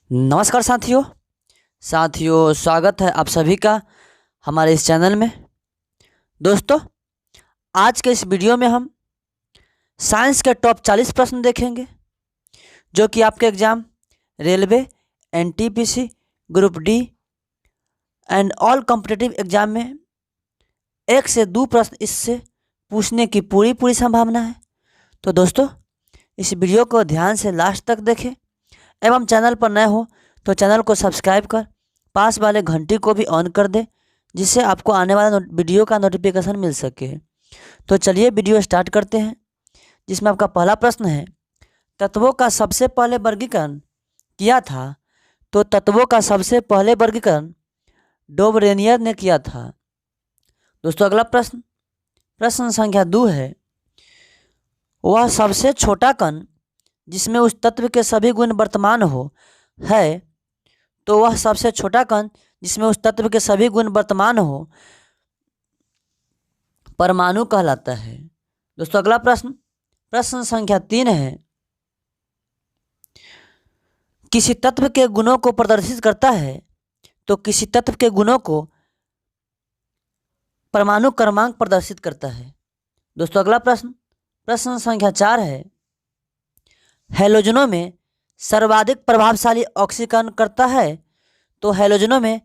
नमस्कार साथियों स्वागत है आप सभी का हमारे इस चैनल में। दोस्तों, आज के इस वीडियो में हम साइंस के टॉप 40 प्रश्न देखेंगे जो कि आपके exam railway, NTPC, group D and all competitive exam में 1 से 2 प्रश्न इससे पूछने की पूरी संभावना है। तो दोस्तों, इस वीडियो को ध्यान से लास्ट तक देखें एवं चैनल पर नए हो तो चैनल को सब्सक्राइब कर पास वाले घंटी को भी ऑन कर दे, जिससे आपको आने वाला वीडियो का नोटिफिकेशन मिल सके। तो चलिए वीडियो स्टार्ट करते हैं, जिसमें आपका पहला प्रश्न है, तत्वों का सबसे पहले वर्गीकरण किया था। तो तत्वों का सबसे पहले वर्गीकरण डोबरेनियर ने किया था। दोस्तों, अगला प्रश्न संख्या 2 है, वह सबसे छोटा कण जिसमें उस तत्व के सभी गुण वर्तमान हो है। तो वह सबसे छोटा कण जिसमें उस तत्व के सभी गुण वर्तमान हो परमाणु कहलाता है। दोस्तों, अगला प्रश्न संख्या 3 है, किसी तत्व के गुणों को प्रदर्शित करता है। तो किसी तत्व के गुणों को परमाणु क्रमांक प्रदर्शित करता है। दोस्तों, अगला प्रश्न संख्या 4 है, हैलोजनों में सर्वाधिक प्रभावशाली ऑक्सीकरण करता है। तो हैलोजनों में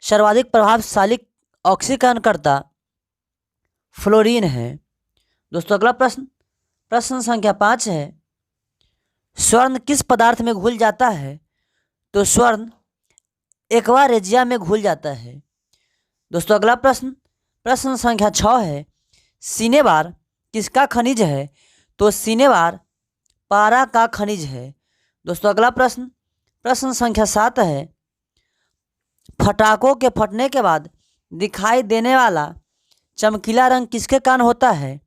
सर्वाधिक प्रभावशाली ऑक्सीकरण करता फ्लोरीन है। दोस्तों, अगला प्रश्न संख्या 5 है, स्वर्ण किस पदार्थ में घुल जाता है। तो स्वर्ण एक्वा रेजिया में घुल जाता है। दोस्तों, अगला प्रश्न संख्या 6 है, सिनेबार किसका खनिज है। तो सिनेबार पारा का खनिज है। दोस्तों, अगला प्रश्न संख्या 7 है, फटाकों के फटने के बाद दिखाई देने वाला चमकीला रंग किसके कारण होता है।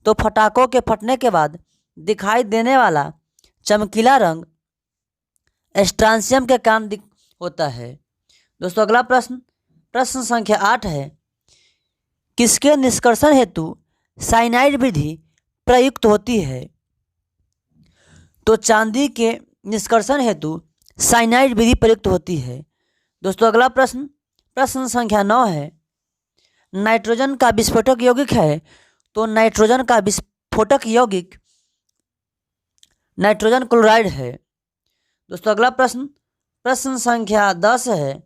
तो फटाकों के फटने के बाद दिखाई देने वाला चमकीला रंग स्ट्रांसियम के कारण होता है। दोस्तों, अगला प्रश्न संख्या 8 है, किसके निष्कर्षण हेतु साइनाइड विधि प्रयुक्त होती है। तो चांदी के निष्कर्षण हेतु साइनाइड विधि प्रयुक्त होती है। दोस्तों, अगला प्रश्न संख्या 9 है, नाइट्रोजन का विस्फोटक यौगिक है। तो नाइट्रोजन का विस्फोटक यौगिक नाइट्रोजन क्लोराइड है। दोस्तों, अगला प्रश्न संख्या 10 है,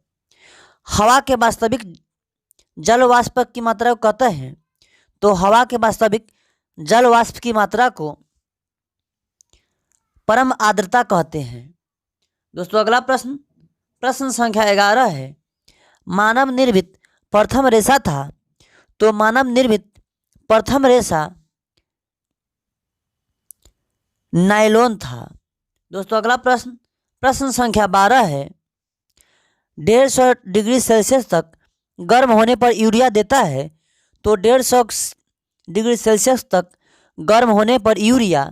हवा के वास्तविक जल वाष्प की मात्रा को कहते हैं। तो हवा के वास्तविक जल वाष्प की मात्रा को परम आर्द्रता कहते हैं। दोस्तों, अगला प्रश्न संख्या 11 है, मानव निर्मित प्रथम रेशा था। तो मानव निर्मित प्रथम रेशा नायलॉन था। दोस्तों, अगला प्रश्न संख्या 12 है, 150 डिग्री सेल्सियस तक गर्म होने पर यूरिया देता है। तो 150 डिग्री सेल्सियस तक गर्म होने पर यूरिया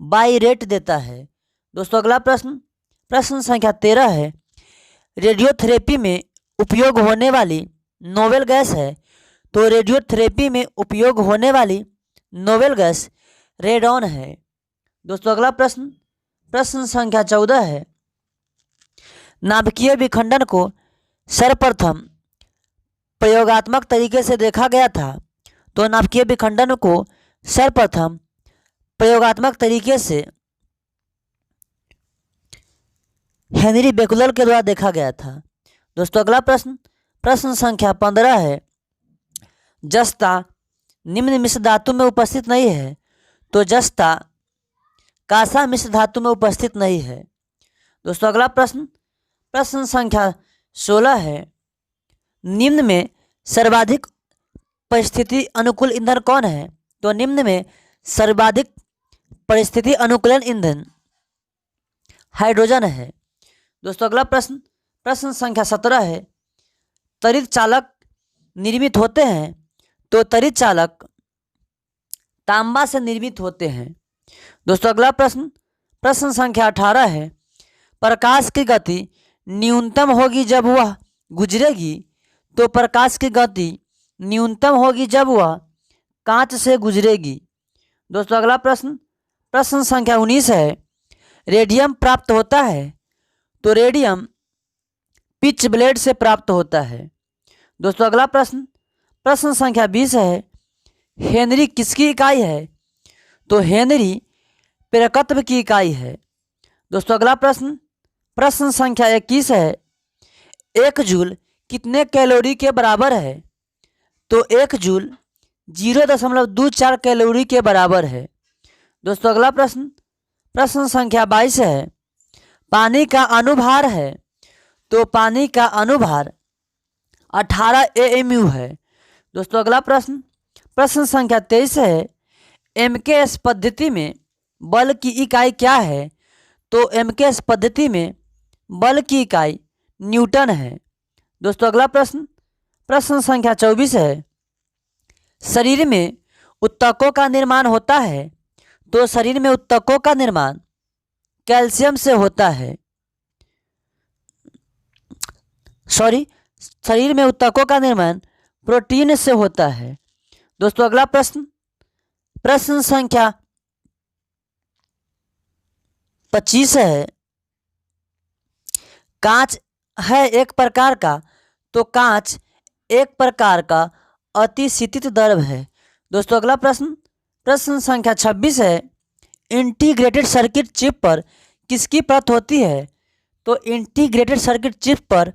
बाइरेट देता है। दोस्तों, अगला प्रश्न संख्या 13 है, रेडियोथेरेपी में उपयोग होने वाली नोबेल गैस है। तो रेडियोथेरेपी में उपयोग होने वाली नोबेल गैस रेडॉन है। दोस्तों, अगला प्रश्न संख्या 14 है, नाभिकीय विखंडन को सर्वप्रथम प्रयोगात्मक तरीके से देखा गया था। तो नाभिकीय विखंडन को सर्वप्रथम प्रयोगात्मक तरीके से हेनरी बेकुलर के द्वारा देखा गया था। दोस्तों, अगला प्रश्न संख्या 15 है, जस्ता निम्न मिश्र धातु में उपस्थित नहीं है। तो जस्ता कांसा मिश्र धातु में उपस्थित नहीं है। दोस्तों, अगला प्रश्न संख्या 16 है, निम्न में सर्वाधिक परिस्थिति अनुकूल ईंधन कौन है। तो निम्न में सर्वाधिक परिस्थिति अनुकूलन ईंधन हाइड्रोजन है। दोस्तों, अगला प्रश्न संख्या 17 है, त्वरित चालक निर्मित होते हैं। तो त्वरित चालक तांबा से निर्मित होते हैं। दोस्तों, अगला प्रश्न संख्या 18 है, प्रकाश की गति न्यूनतम होगी जब वह गुजरेगी। तो प्रकाश की गति न्यूनतम होगी जब वह कांच से गुजरेगी। दोस्तों, अगला प्रश्न संख्या 19 है, रेडियम प्राप्त होता है। तो रेडियम पिच ब्लेड से प्राप्त होता है। दोस्तों अगला प्रश्न, प्रश्न संख्या 20 है, हेनरी किसकी इकाई है? तो हेनरी प्रेरकत्व की इकाई है। दोस्तों अगला प्रश्न, प्रश्न संख्या 21 है, 1 जूल कितने कैलोरी के बराबर है? तो 1 जूल 0.24 कैलोरी के बराबर है। दोस्तों अगला प्रश्न, प्रश्न संख्या 22 है, पानी का अनुभार है? तो पानी का अनुभार 18 AMU है। दोस्तों अगला प्रश्न, प्रश्न संख्या 23 है, MKS पद्धति में बल की इकाई क्या है? तो MKS पद्धति में बल की इकाई न्यूटन है। दोस्तों अगला प्रश्न, प्रश्न संख्या 24 है, शरीर में उत्तकों का निर्माण होता है? तो शरीर में उत्तकों का निर्माण कैल्शियम से होता है। शरीर में उत्तकों का निर्माण प्रोटीन से होता है। दोस्तों अगला प्रश्न, प्रश्न संख्या 25 है, कांच है एक प्रकार का? तो कांच एक प्रकार का अतिशीतित द्रव है। दोस्तों अगला प्रश्न, प्रश्न संख्या 26 है, इंटीग्रेटेड सर्किट चिप पर किसकी परत होती है? तो इंटीग्रेटेड सर्किट चिप पर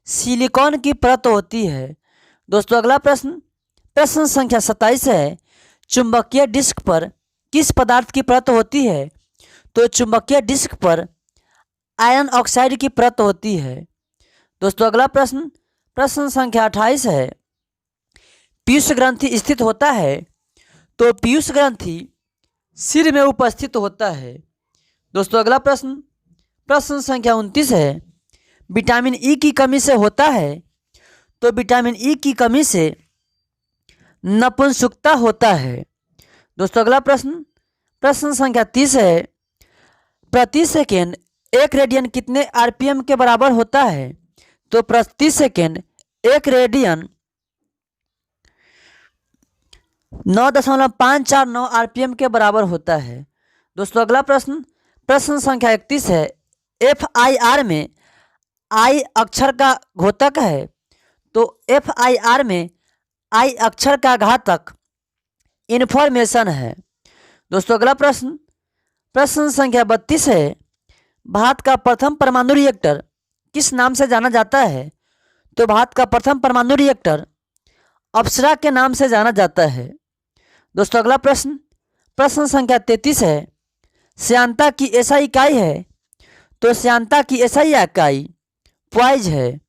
सिलिकॉन की परत होती है। दोस्तों अगला प्रश्न, प्रश्न संख्या 27 है, चुंबकीय डिस्क पर किस पदार्थ की परत होती है? तो चुंबकीय डिस्क पर आयरन ऑक्साइड की परत होती है। दोस्तों अगला प्रश्न, प्रश्न संख्या 28 है, पीयूष ग्रंथि स्थित होता है? तो पीयूष ग्रंथि सिर में उपस्थित होता है। दोस्तों अगला प्रश्न, प्रश्न संख्या 29 है, विटामिन ई की कमी से होता है? तो विटामिन ई की कमी से नपुंसकता होता है। दोस्तों अगला प्रश्न, प्रश्न संख्या 30 है, प्रति सेकेंड 1 रेडियन कितने RPM के बराबर होता है? तो प्रति सेकेंड 1 रेडियन 9.549 RPM के बराबर होता है। दोस्तों अगला प्रश्न, प्रश्न संख्या 31 है, FIR में I अक्षर का घातक है? तो FIR में I अक्षर का घातक इन्फॉर्मेशन है। दोस्तों अगला प्रश्न, प्रश्न संख्या 32 है, भारत का प्रथम परमाणु रिएक्टर किस नाम से जाना जाता है? तो भारत का प्रथम परमाणु रिएक्टर अप्सरा के नाम से जाना जाता है। दोस्तों अगला प्रश्न, प्रश्न संख्या 33 है, श्यानता की SI इकाई है? तो श्यानता की SI इकाई पॉइज है।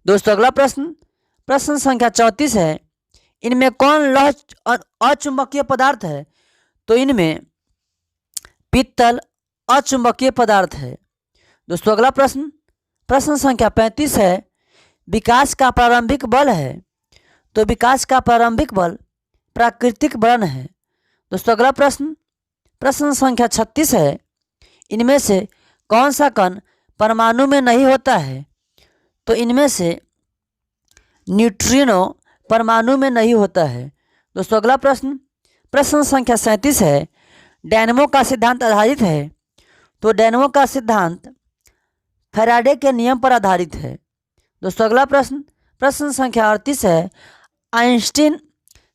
दोस्तों अगला प्रश्न, प्रश्न संख्या 34 है, इनमें कौन लौह अचुंबकीय पदार्थ है? तो इनमें पित्तल अचुंबकीय पदार्थ है। दोस्तों अगला प्रश्न, प्रश्न संख्या 35 है, विकास का प्रारंभिक बल है? तो विकास का प्रारंभिक बल प्राकृतिक बल है। दोस्तों अगला प्रश्न, प्रश्न संख्या 36 है, इनमें से कौन सा कण परमाणु में नहीं होता है? तो इनमें से न्यूट्रिनो परमाणु में नहीं होता है। दोस्तों अगला प्रश्न, प्रश्न संख्या 37 है, डायनेमो का सिद्धांत आधारित है? तो डायनेमो का सिद्धांत फैराडे के नियम पर आधारित है। दोस्तों अगला प्रश्न, प्रश्न संख्या 38 है, आइंस्टीन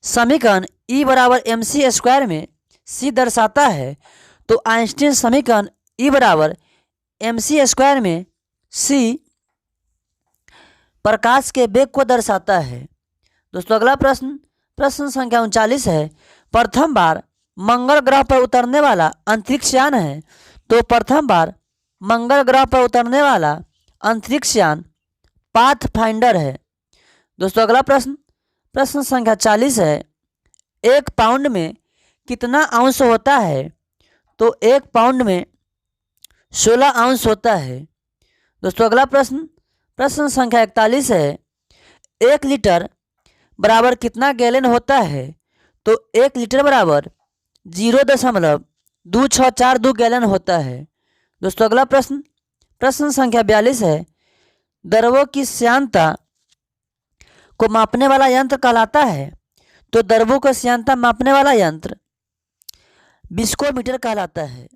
समीकरण E बराबर mc स्क्वायर में C दर्शाता है? तो आइंस्टीन समीकरण E बराबर mc स्क्वायर में C प्रकाश के वेग को दर्शाता है। दोस्तों अगला प्रश्न, प्रश्न संख्या 39 है, प्रथम बार मंगल ग्रह पर उतरने वाला अंतरिक्ष यान है? तो प्रथम बार मंगल ग्रह पर उतरने वाला अंतरिक्ष यान पाथफाइंडर है। दोस्तों अगला प्रश्न, प्रश्न संख्या 40 है, 1 पाउंड में कितना आउंस होता है? तो 1 पाउंड में 16 आउंस होता है। दोस्तों अगला प्रश्न, प्रश्न संख्या 41 है, 1 लीटर बराबर कितना गैलन होता है? तो 1 लीटर बराबर 0.2642 गैलन होता है। दोस्तों अगला प्रश्न, प्रश्न संख्या 42 है, द्रवों की श्यानता को मापने वाला यंत्र कहलाता है? तो द्रवों को श्यानता मापने वाला यंत्र विस्कोमीटर कहलाता है।